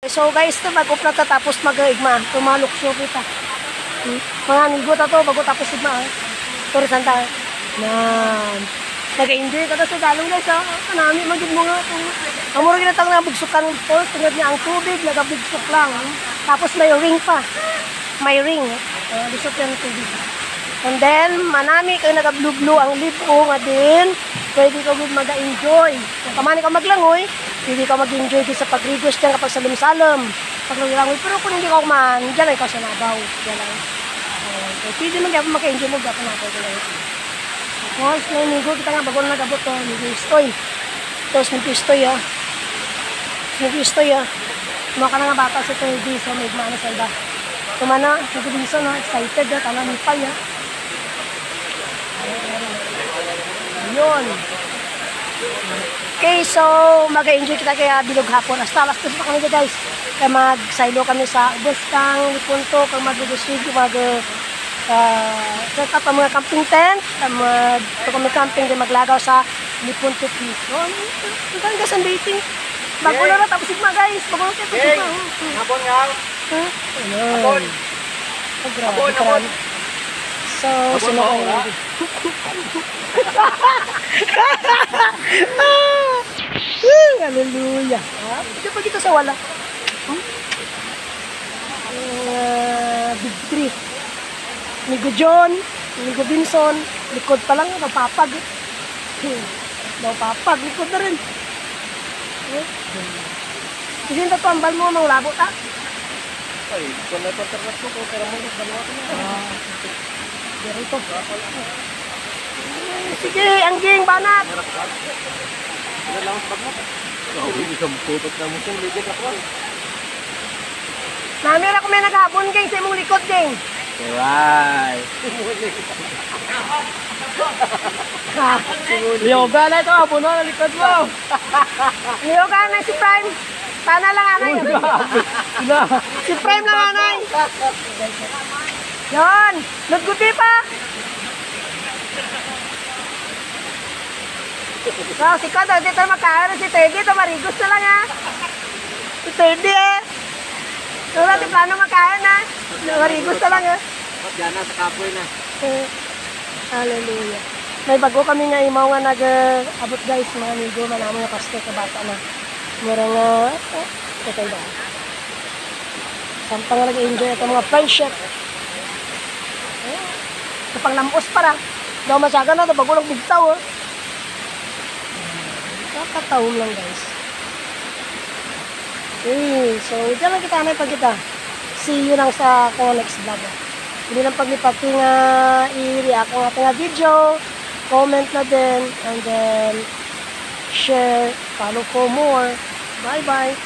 So guys, ito bago na tapos mag-igma. Tumalok siya kita. Mga nigo to bago tapos igma. Sorry santa. Nag-enjoy ka sa galong guys ha. Kanami magid mo nga. Amuro ginatang nabugsukan ito. Tungod niya ang tubig, nagabugsok lang. Tapos may ring pa. May ring. Bisok yan tubig. And then, manami kayo nag-blue-blue ang libo nga din. Pwede ka mag-enjoy. Kung kamani ka maglangoy, pwede ka mag-enjoy din sa pagrigos dyan kapag salim-salim. Pag naglangoy, pero kung hindi ka kumahan, dyan ay ka sa nabaw. Dyan lang. Pwede man kaya mag-enjoy mo, gapa natin. Tapos, nanigo kita nga, bago na nag-abot to, nag-istoy. Tapos, nag-istoy ha. Nag-istoy ha. Maka na nga bata sa 30, so may gmana sa iba. Tumana, nag-istoy na, excited ha, tala nipay ha. Yun. Okay, so mag-enjoy kita kaya bilog hapon. Hasta alas 2 pa kami guys. Kaya mag-silo kami sa Bustang, Lipunto, kaya mag-receive, set up ang mga camping tent. Ito kami camping din maglagaw sa Lipunto Peak. Ito ang guys ang dating. Bago na na, tapos sigma guys. Bago na tapos sigma. Hapon nga. Hapon. Hapon. So, sino kayo lagi? Hallelujah. Ito pa dito sa wala. Big Tree. Migo John, Migo Binson. Likod pa lang, napapag. Napapag, likod na rin. Kasi yung tatuambal mo, mga labo ta? Ay, kung may pagkarnas mo, pero mo dalawa ko na. Dito. Sige, angging, banat. Wala lang sa bagmo. Hindi ka mukupot na mo kung ligid ako. Namira ko may naghapon, gang, sa imong likod, gang. Right. Yoga na ito, abuno na likod mo. Yoga na si Prime. Pana lang, anay. Si Prime lang, anay. Yon, nagguti pa. So, si Kodo, dito makain si Teddy, ito marigos na lang ha. Si Teddy eh. So, natin plano makain ha. Marigos na lang ha. Diyan na, sa kapoy na. Hallelujah. May bago kami nga imaw nga nag-abot guys, mga amigo, manamo nga pasto ka bata na. Mura nga, ito ba? Sampang nga nag-enjoy ito mga friendship. Kapag lampos para. Daw masyaga na ito, bago lang bigtaw. Kakatawom lang guys. Okay, so dyan lang kita na pag kita. See you lang sa next vlog. Hindi lang paglipati nga i-react ang ating video. Comment na din. And then share, follow for more. Bye bye.